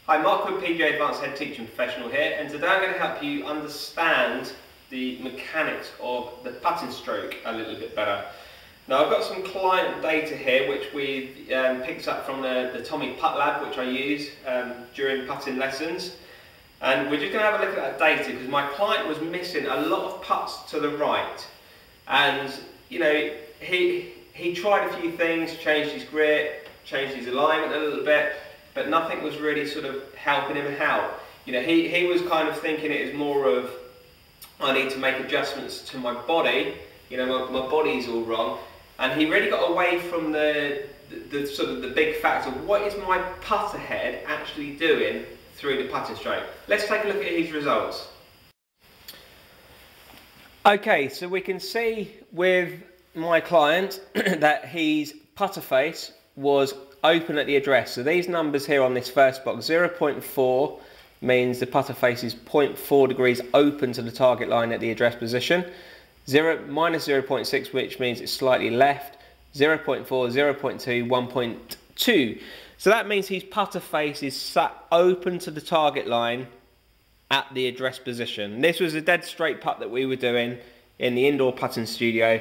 Hi, Mark Wood PGA Advanced Head Teaching Professional here, and today I'm going to help you understand the mechanics of the putting stroke a little bit better. Now I've got some client data here which we picked up from the Tommy Putt Lab, which I use during putting lessons, and we're just going to have a look at that data because my client was missing a lot of putts to the right, and you know, he tried a few things, changed his grip, changed his alignment a little bit, but nothing was really sort of helping him out. You know, he was kind of thinking it is more of, I need to make adjustments to my body, you know, my body's all wrong, and he really got away from the sort of the big factor of what is my putter head actually doing through the putting stroke. Let's take a look at his results. Okay, so we can see with my client that his putter face was open at the address. So these numbers here on this first box, 0.4 means the putter face is 0.4 degrees open to the target line at the address position. Minus 0.6, which means it's slightly left. 0.4, 0.2, 1.2. So that means his putter face is sat open to the target line at the address position. This was a dead straight putt that we were doing in the indoor putting studio.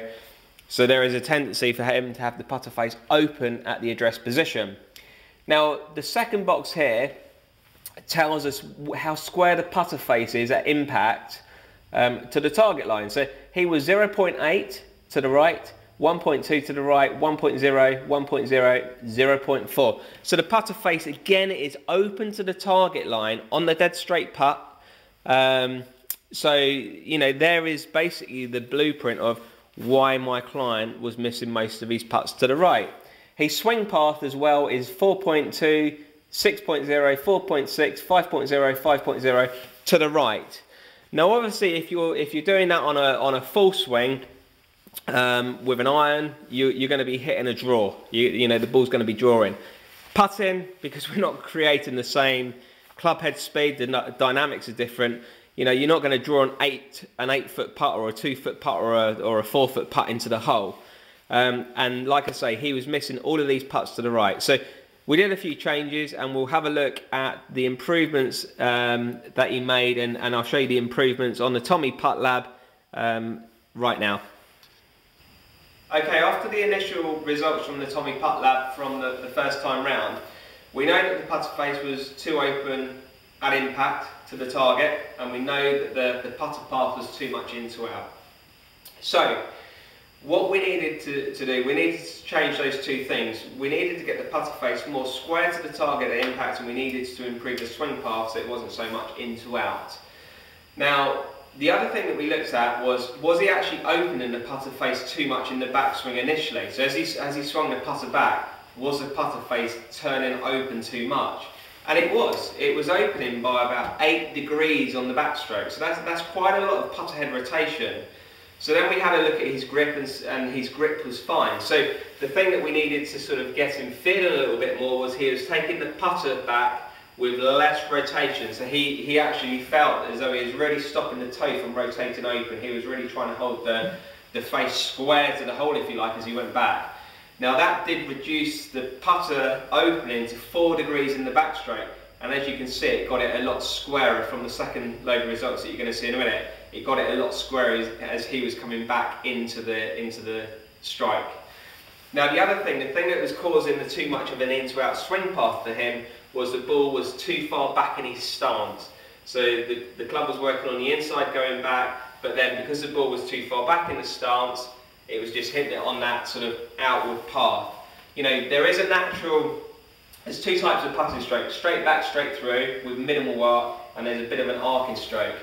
So there is a tendency for him to have the putter face open at the address position. Now the second box here tells us how square the putter face is at impact to the target line. So he was 0.8 to the right, 1.2 to the right, 1.0, 1.0, 0.4. So the putter face again is open to the target line on the dead straight putt. So you know, there is basically the blueprint of why my client was missing most of his putts to the right. His swing path as well is 4.2, 6.0, 4.6, 5.0, 5.0 to the right. Now obviously if you're doing that on a full swing with an iron, you're going to be hitting a draw. You know, the ball's going to be drawing. Putting, because we're not creating the same club head speed, the dynamics are different. You know, you're not going to draw an 8-foot putt or a 2-foot putt or a 4-foot putt into the hole. And like I say, he was missing all of these putts to the right. So we did a few changes, and we'll have a look at the improvements that he made, and I'll show you the improvements on the Tommy Putt Lab right now. Okay, after the initial results from the Tommy Putt Lab from the first time round, we know that the putter face was too open at impact to the target, and we know that the putter path was too much in to out. So what we needed to do, we needed to change those two things. We needed to get the putter face more square to the target at impact, and we needed to improve the swing path so it wasn't so much in to out. Now the other thing that we looked at was he actually opening the putter face too much in the backswing initially? So as he swung the putter back, was the putter face turning open too much? And it was opening by about 8 degrees on the backstroke. So that's quite a lot of putter head rotation. So then we had a look at his grip, and his grip was fine. So the thing that we needed to sort of get him feeling a little bit more was he was taking the putter back with less rotation. So he actually felt as though he was really stopping the toe from rotating open. He was really trying to hold the face square to the hole, if you like, as he went back. Now that did reduce the putter opening to 4 degrees in the backstroke, and as you can see, it got it a lot squarer from the second load of results that you're going to see in a minute. It got it a lot squarer as he was coming back into the strike. Now the other thing, the thing that was causing the too much of an in to out swing path for him was the ball was too far back in his stance. So the club was working on the inside going back, but then because the ball was too far back in the stance, it was just hitting it on that sort of outward path. You know, there's two types of putting stroke: straight back, straight through with minimal arc, and there's a bit of an arcing stroke.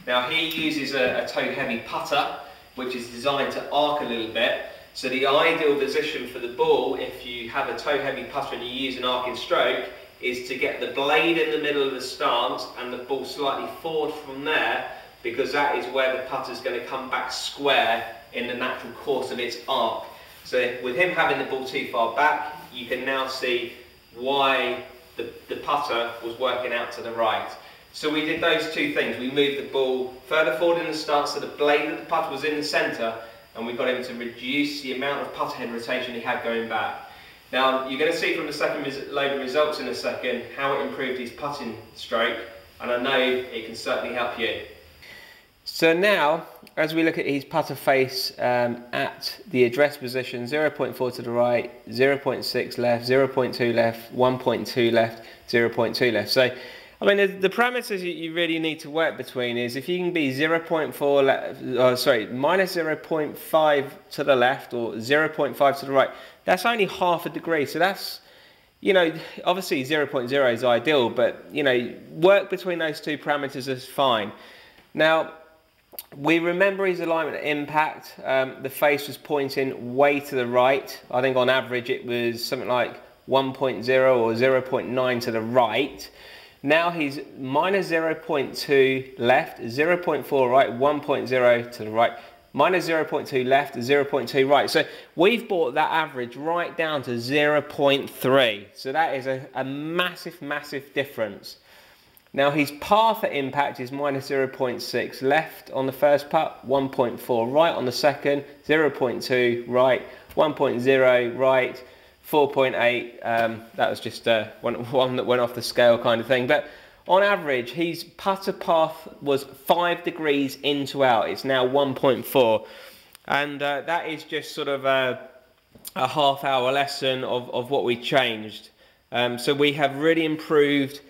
Now he uses a toe heavy putter, which is designed to arc a little bit. So the ideal position for the ball, if you have a toe heavy putter and you use an arcing stroke, is to get the blade in the middle of the stance and the ball slightly forward from there, because that is where the putter is going to come back square in the natural course of its arc. So with him having the ball too far back, you can now see why the putter was working out to the right. So we did those two things. We moved the ball further forward in the stance so the blade of the putter was in the centre, and we got him to reduce the amount of putter head rotation he had going back. Now, you're going to see from the second load of results in a second how it improved his putting stroke, and I know it can certainly help you. So now, as we look at his putter face at the address position, 0.4 to the right, 0.6 left, 0.2 left, 1.2 left, 0.2 left. So, I mean, the parameters you really need to work between is if you can be minus 0.5 to the left or 0.5 to the right, that's only half a degree. So that's, you know, obviously 0.0 is ideal, but, you know, work between those two parameters is fine. Now, we remember his alignment at impact. The face was pointing way to the right. I think on average it was something like 1.0 or 0.9 to the right. Now he's minus 0.2 left, 0.4 right, 1.0 to the right, minus 0.2 left, 0.2 right. So we've brought that average right down to 0.3. So that is a massive, massive difference. Now his path at impact is minus 0.6 left on the first putt, 1.4 right on the second, 0.2 right, 1.0 right, 4.8. That was just one that went off the scale kind of thing. But on average, his putter path was 5 degrees in to out. It's now 1.4. And that is just sort of a half-hour lesson of what we changed. So we have really improved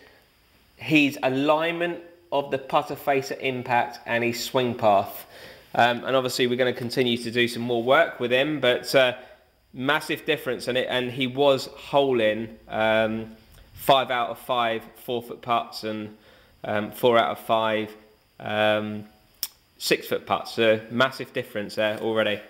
his alignment of the putter face at impact and his swing path. And obviously we're going to continue to do some more work with him, but massive difference in it. And he was holing 5 out of 5 4-foot putts and 4 out of 5 6-foot putts. So massive difference there already.